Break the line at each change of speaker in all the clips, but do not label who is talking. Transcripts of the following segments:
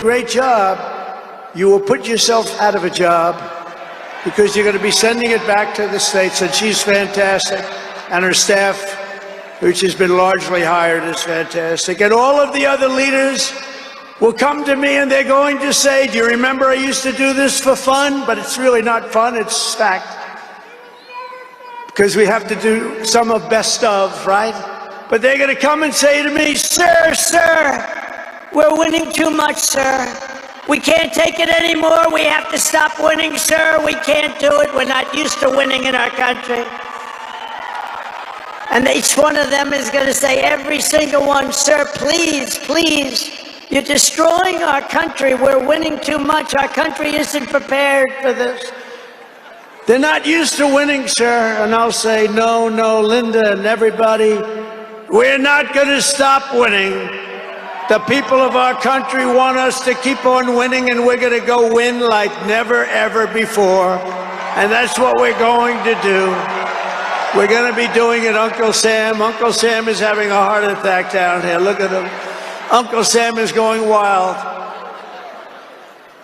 a great job, you will put yourself out of a job because you're going to be sending it back to the States. And she's fantastic. And her staff, which has been largely hired, is fantastic. And all of the other leaders will come to me and they're going to say, do you remember I used to do this for fun? But it's really not fun, it's fact. Because we have to do some of best of, right? But they're going to come and say to me, sir, we're winning too much, sir. We can't take it anymore. We have to stop winning, sir. We can't do it. We're not used to winning in our country. And each one of them is going to say, every single one, sir, please, please, you're destroying our country. We're winning too much. Our country isn't prepared for this. They're not used to winning, sir. And I'll say, no, Linda and everybody, we're not going to stop winning. The people of our country want us to keep on winning, and we're going to go win like never, ever before. And that's what we're going to do. We're going to be doing it, Uncle Sam. Uncle Sam is having a heart attack down here. Look at him. Uncle Sam is going wild.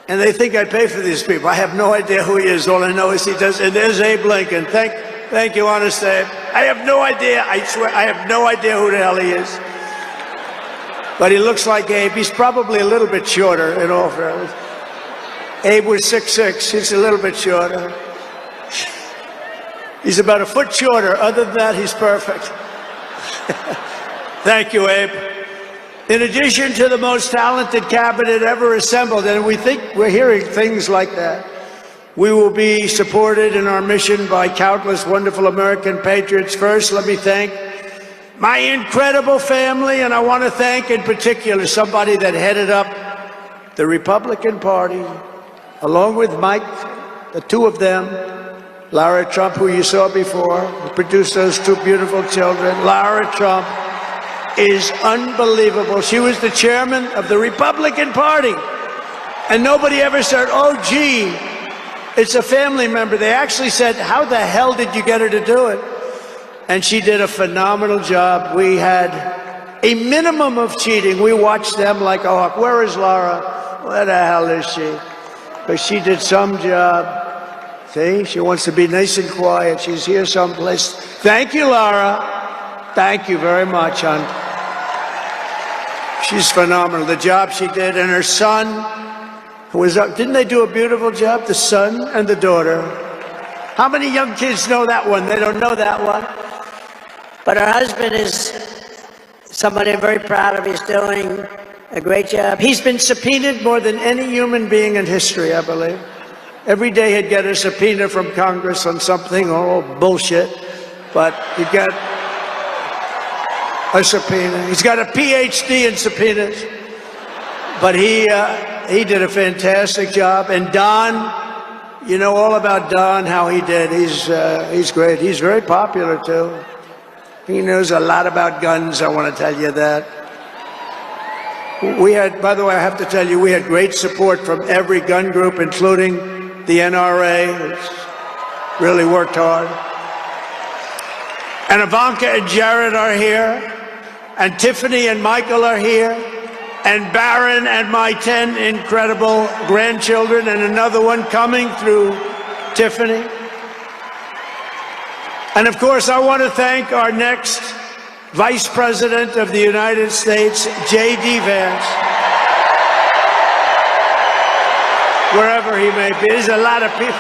And they think I pay for these people. I have no idea who he is. All I know is he does. And there's Abe Lincoln. Thank you, honest Abe. I have no idea. I swear, I have no idea who the hell he is. But he looks like Abe. He's probably a little bit shorter, in all fairness. Abe was 6'6". He's a little bit shorter. He's about a foot shorter. Other than that, he's perfect. Thank you, Abe. In addition to the most talented cabinet ever assembled, and we're hearing things like that, we will be supported in our mission by countless wonderful American patriots. First, let me thank my incredible family, and I want to thank in particular somebody that headed up the Republican Party, along with Mike, the two of them, Lara Trump, who you saw before, who produced those two beautiful children. Lara Trump is unbelievable. She was the chairman of the Republican Party, and nobody ever said, oh, gee, it's a family member. They actually said, how the hell did you get her to do it? And she did a phenomenal job. We had a minimum of cheating. We watched them like a hawk. Where is Laura? Where the hell is she? But she did some job. See, she wants to be nice and quiet. She's here someplace. Thank you, Laura. Thank you very much, hon. She's phenomenal. The job she did, and her son, who was up. Didn't they do a beautiful job? The son and the daughter. How many young kids know that one? They don't know that one. But her husband is somebody I'm very proud of. He's doing a great job. He's been subpoenaed more than any human being in history, I believe. Every day he'd get a subpoena from Congress on something, oh, bullshit. But he'd get a subpoena. He's got a PhD in subpoenas. But he did a fantastic job. And Don, you know all about Don, how he did. He's great. He's very popular, too. He knows a lot about guns, I want to tell you that. We had, by the way, I have to tell you, we had great support from every gun group, including the NRA, which really worked hard. And Ivanka and Jared are here, and Tiffany and Michael are here, and Barron and my 10 incredible grandchildren, and another one coming through Tiffany. And of course, I want to thank our next Vice President of the United States, J.D. Vance. Wherever he may be, there's a lot of people.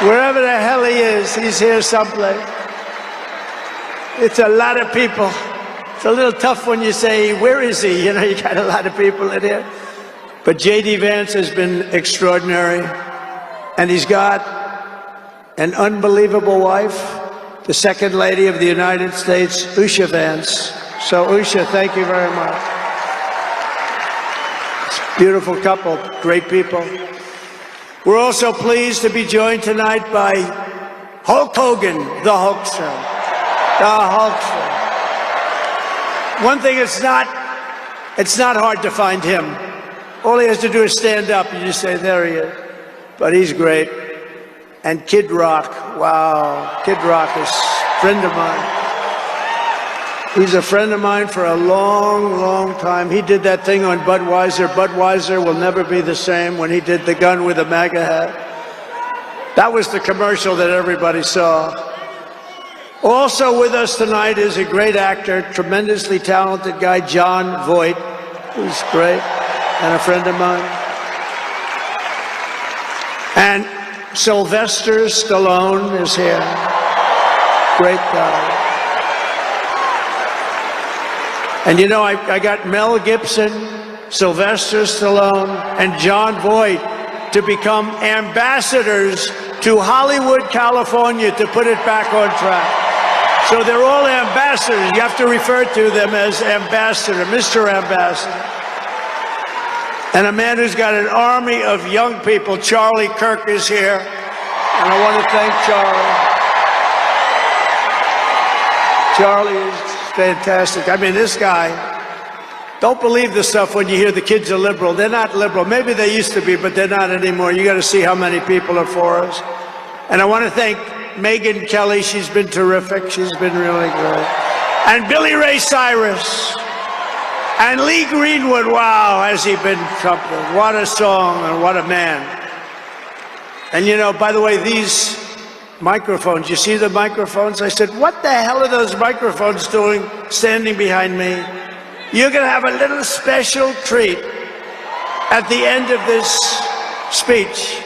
Wherever the hell he is, he's here someplace. It's a lot of people. It's a little tough when you say, where is he? You know, you got a lot of people in here. But J.D. Vance has been extraordinary. And he's got an unbelievable wife, the Second Lady of the United States, Usha Vance. So, Usha, thank you very much. Beautiful couple, great people. We're also pleased to be joined tonight by Hulk Hogan, the Hulkster. The Hulkster. One thing, it's not hard to find him. All he has to do is stand up and you just say, there he is. But he's great. And Kid Rock, wow, Kid Rock is a friend of mine. He's a friend of mine for a long, long time. He did that thing on Budweiser. Budweiser will never be the same when he did the gun with the MAGA hat. That was the commercial that everybody saw. Also with us tonight is a great actor, tremendously talented guy, Jon Voight, who's great, and a friend of mine. And Sylvester Stallone is here. Great guy. And you know, I got Mel Gibson, Sylvester Stallone, and Jon Voight to become ambassadors to Hollywood, California, to put it back on track. So they're all ambassadors. You have to refer to them as ambassador, Mr. Ambassador. And a man who's got an army of young people, Charlie Kirk, is here. And I want to thank Charlie. Charlie is fantastic. I mean, this guy, don't believe the stuff when you hear the kids are liberal. They're not liberal. Maybe they used to be, but they're not anymore. You got to see how many people are for us. And I want to thank Megyn Kelly. She's been terrific. She's been really great. And Billy Ray Cyrus. And Lee Greenwood. Wow, has he been something. What a song and what a man. And you know, by the way, these microphones, you see the microphones? I said, what the hell are those microphones doing standing behind me? You're going to have a little special treat at the end of this speech.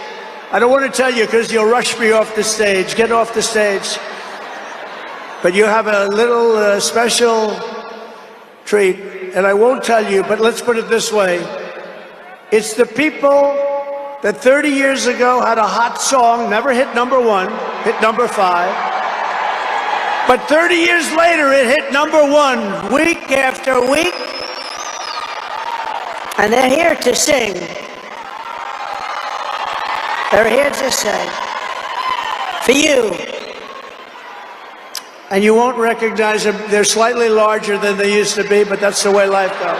I don't want to tell you because you'll rush me off the stage. Get off the stage. But you have a little special treat, and I won't tell you, but let's put it this way. It's the people that 30 years ago had a hot song, never hit #1, hit #5. But 30 years later, it hit #1 week after week. And they're here to sing. They're here to sing. For you. And you won't recognize them. They're slightly larger than they used to be, but that's the way life goes.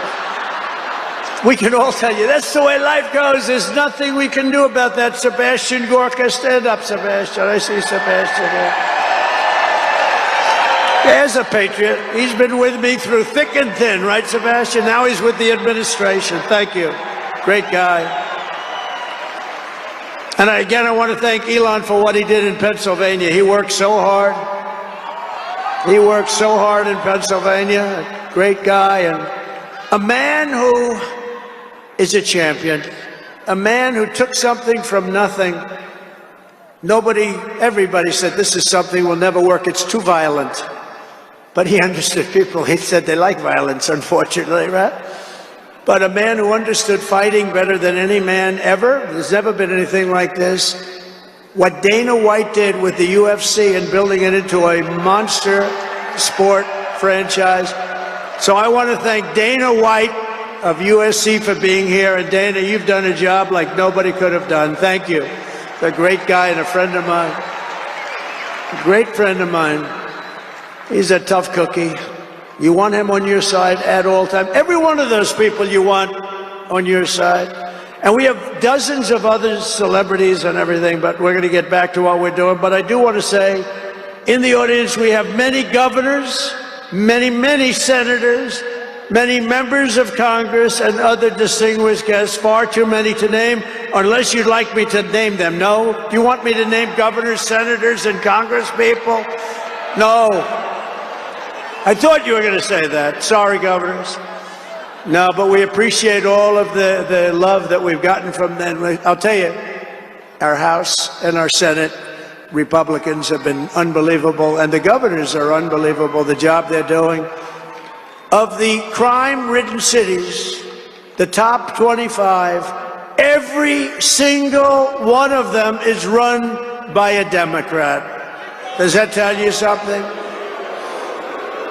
We can all tell you, that's the way life goes. There's nothing we can do about that. Sebastian Gorka, stand up, Sebastian. I see Sebastian here. There's a patriot. He's been with me through thick and thin, right, Sebastian? Now he's with the administration. Thank you. Great guy. And again, I want to thank Elon for what he did in Pennsylvania. He worked so hard. He worked so hard in Pennsylvania. A great guy and a man who is a champion, a man who took something from nothing. Everybody said, this is something will never work, it's too violent. But he understood people. He said they like violence, unfortunately, right? But a man who understood fighting better than any man ever. There's never been anything like this. What Dana White did with the UFC and building it into a monster sport franchise. So I want to thank Dana White of USC for being here. And Dana, you've done a job like nobody could have done. Thank you. A great guy and a friend of mine. A great friend of mine. He's a tough cookie. You want him on your side at all times. Every one of those people you want on your side. And we have dozens of other celebrities and everything, but we're going to get back to what we're doing. But I do want to say, in the audience, we have many governors, many senators, many members of Congress, and other distinguished guests, far too many to name, unless you'd like me to name them. No? Do you want me to name governors, senators, and Congress people? No. I thought you were going to say that. Sorry, governors. No, but we appreciate all of the love that we've gotten from them. I'll tell you, our House and our Senate Republicans have been unbelievable, and the governors are unbelievable, the job they're doing. Of the crime-ridden cities, the top 25, every single one of them is run by a Democrat. Does that tell you something?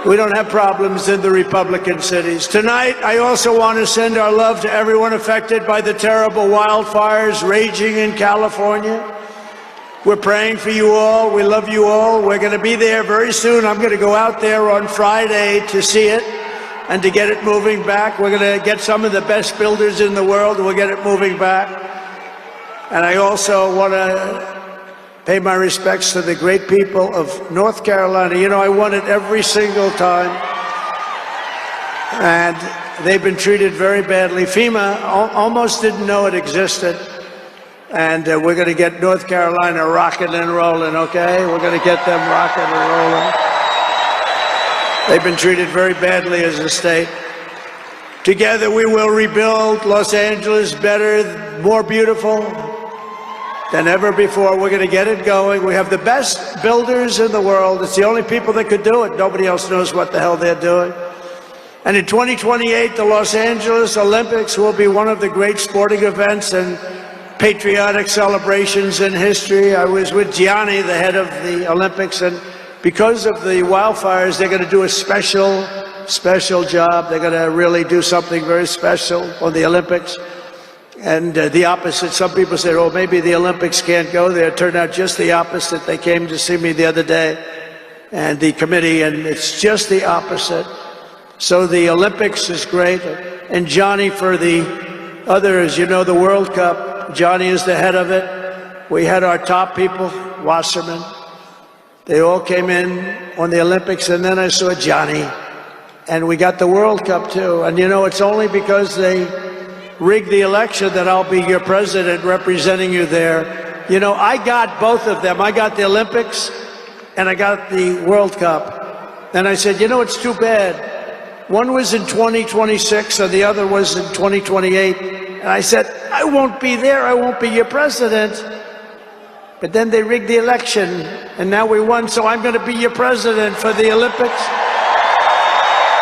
We don't have problems in the Republican cities. Tonight, I also want to send our love to everyone affected by the terrible wildfires raging in California. We're praying for you all. We love you all. We're going to be there very soon. I'm going to go out there on Friday to see it and to get it moving back. We're going to get some of the best builders in the world, and we'll get it moving back. And I also want to pay my respects to the great people of North Carolina. You know, I won it every single time. and they've been treated very badly. FEMA almost didn't know it existed, and we're going to get North Carolina rocking and rolling, okay? We're going to get them rocking and rolling. They've been treated very badly as a state. Together we will rebuild Los Angeles better, more beautiful than ever before. We're going to get it going. We have the best builders in the world. It's the only people that could do it. Nobody else knows what the hell they're doing. And in 2028, the Los Angeles Olympics will be one of the great sporting events and patriotic celebrations in history. I was with Gianni, the head of the Olympics, and because of the wildfires, they're going to do a special job. They're going to really do something very special on the Olympics. And the opposite. Some people say, oh, maybe the Olympics can't go there. It turned out just the opposite. They came to see me the other day, and the committee, and it's just the opposite. So the Olympics is great. And Johnny, for the others, you know, the World Cup, Johnny is the head of it. We had our top people, Wasserman. They all came in on the Olympics, and then I saw Johnny. And we got the World Cup, too. And, you know, it's only because they rigged the election that I'll be your president representing you there. You know, I got both of them. I got the Olympics, and I got the World Cup. And I said, you know, it's too bad. One was in 2026, and the other was in 2028. And I said, I won't be there. I won't be your president. But then they rigged the election, and now we won, so I'm going to be your president for the Olympics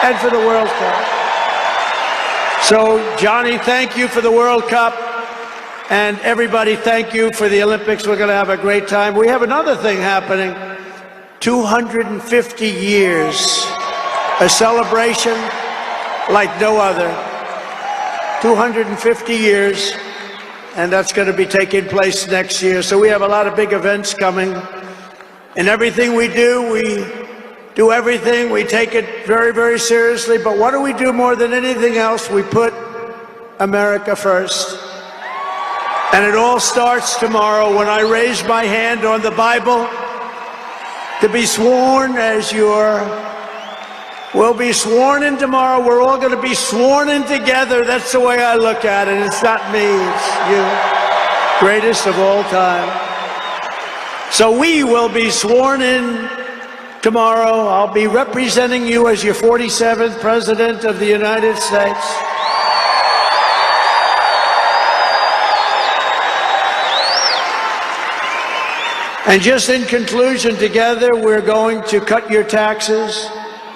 and for the World Cup. So, Johnny, thank you for the World Cup, and everybody, thank you for the Olympics. We're going to have a great time. We have another thing happening, 250 years, a celebration like no other, 250 years, and that's going to be taking place next year. So we have a lot of big events coming, and everything we do everything. We take it very, very seriously. But what do we do more than anything else? We put America first. And it all starts tomorrow when I raise my hand on the Bible to be sworn as we'll be sworn in tomorrow. We're all going to be sworn in together. That's the way I look at it. It's not me, it's you. Greatest of all time. So we will be sworn in tomorrow. I'll be representing you as your 47th President of the United States. And just in conclusion, together we're going to cut your taxes,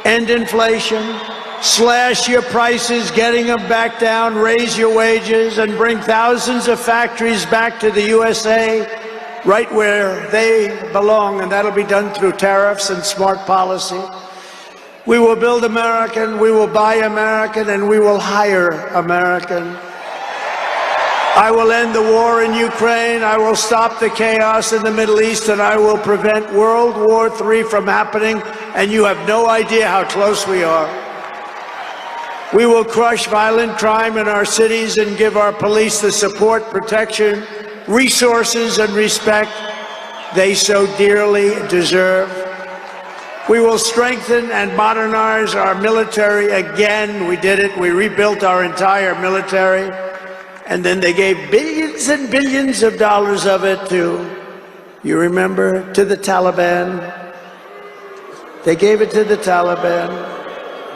end inflation, slash your prices, getting them back down, raise your wages, and bring thousands of factories back to the USA, right where they belong, and that'll be done through tariffs and smart policy. We will build American, we will buy American, and we will hire American. I will end the war in Ukraine, I will stop the chaos in the Middle East, and I will prevent World War III from happening, and you have no idea how close we are. We will crush violent crime in our cities and give our police the support, protection, resources, and respect they so dearly deserve. We will strengthen and modernize our military again. We did it. We rebuilt our entire military. And then they gave billions and billions of dollars of it to, you remember, to the Taliban. They gave it to the Taliban.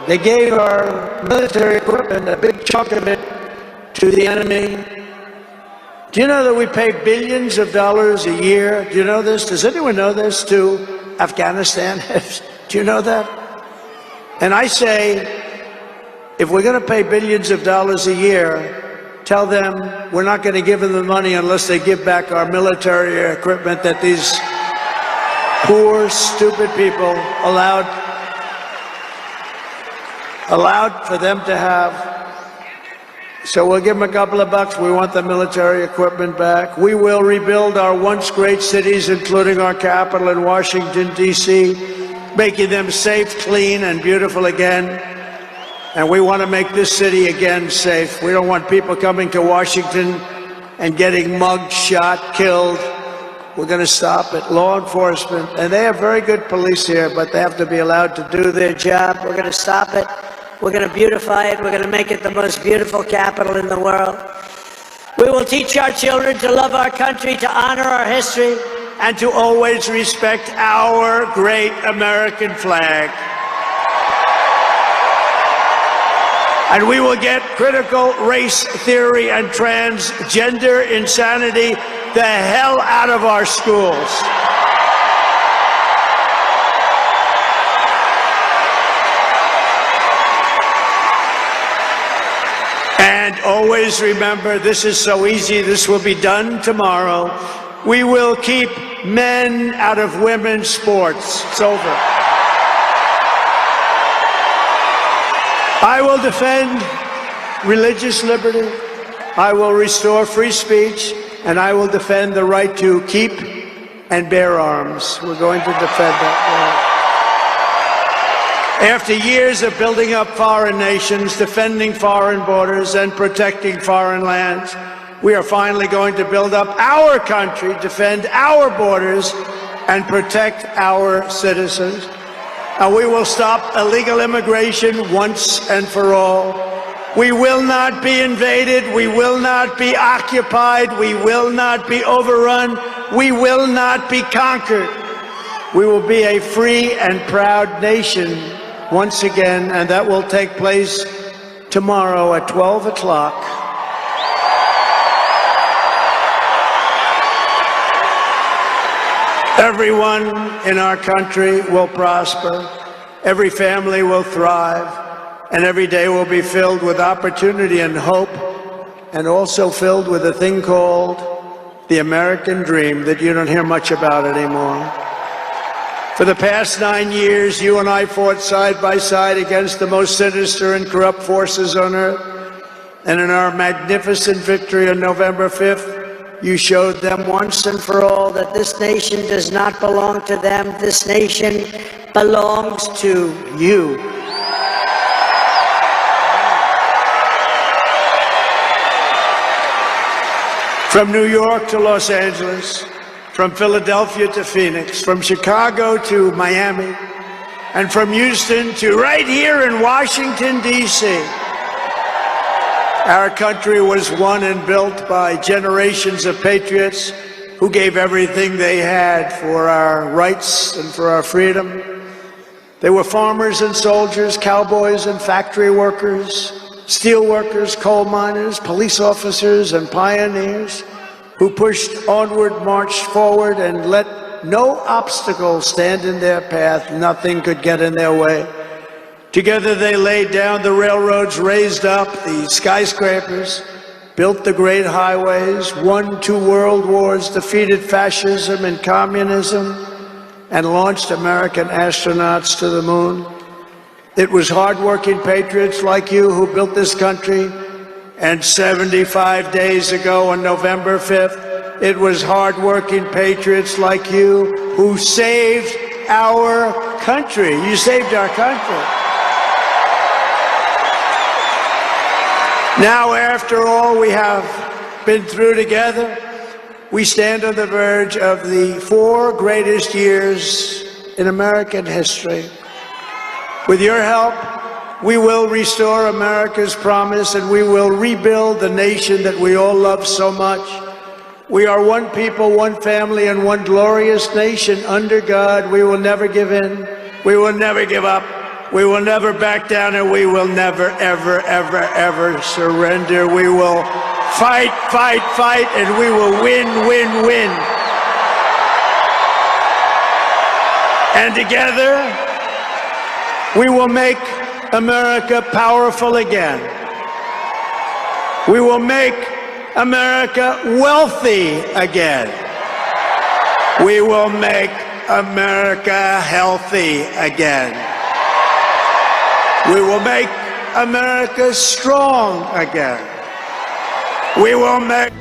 They gave our military equipment, a big chunk of it, to the enemy. Do you know that we pay billions of dollars a year? Do you know this? Does anyone know this? To Afghanistan? Do you know that? And I say, if we're going to pay billions of dollars a year, tell them we're not going to give them the money unless they give back our military equipment that these poor, stupid people allowed for them to have. So we'll give them a couple of bucks. We want the military equipment back. We will rebuild our once great cities, including our capital in Washington, D.C., making them safe, clean, and beautiful again. And we want to make this city again safe. We don't want people coming to Washington and getting mugged, shot, killed. We're going to stop it. Law enforcement, and they have very good police here, but they have to be allowed to do their job. We're going to stop it.
We're going to beautify it. We're going to make it the most beautiful capital in the world. We will teach our children to love our country, to honor our history,
and to always respect our great American flag. And we will get critical race theory and transgender insanity the hell out of our schools. And always remember, this is so easy, this will be done tomorrow. We will keep men out of women's sports. It's over. I will defend religious liberty. I will restore free speech, and I will defend the right to keep and bear arms. We're going to defend that. After years of building up foreign nations, defending foreign borders, and protecting foreign lands, we are finally going to build up our country, defend our borders, and protect our citizens. And we will stop illegal immigration once and for all. We will not be invaded. We will not be occupied. We will not be overrun. We will not be conquered. We will be a free and proud nation once again, and that will take place tomorrow at 12 o'clock. Everyone in our country will prosper, every family will thrive, and every day will be filled with opportunity and hope, and also filled with a thing called the American dream that you don't hear much about anymore. For the past 9 years, you and I fought side by side against the most sinister and corrupt forces on earth, and in our magnificent victory on November 5th, you showed them once and for all that this nation does not belong to them. This nation belongs to you. From New York to Los Angeles, from Philadelphia to Phoenix, from Chicago to Miami, and from Houston to right here in Washington, D.C., our country was won and built by generations of patriots who gave everything they had for our rights and for our freedom. They were farmers and soldiers, cowboys and factory workers, steel workers, coal miners, police officers, and pioneers who pushed onward, marched forward, and let no obstacle stand in their path. Nothing could get in their way. Together they laid down the railroads, raised up the skyscrapers, built the great highways, won 2 world wars, defeated fascism and communism, and launched American astronauts to the moon. It was hard-working patriots like you who built this country, and 75 days ago on November 5th, it was hard-working patriots like you who saved our country. You saved our country. Now, after all we have been through together, we stand on the verge of the 4 greatest years in American history. With your help, we will restore America's promise, and we will rebuild the nation that we all love so much. We are one people, one family, and one glorious nation under God. We will never give in. We will never give up. We will never back down, and we will never, ever, ever, ever surrender. We will fight, fight, fight, and we will win, win, win. And together, we will make America powerful again. We will make America wealthy again. We will make America healthy again. We will make America strong again. We will make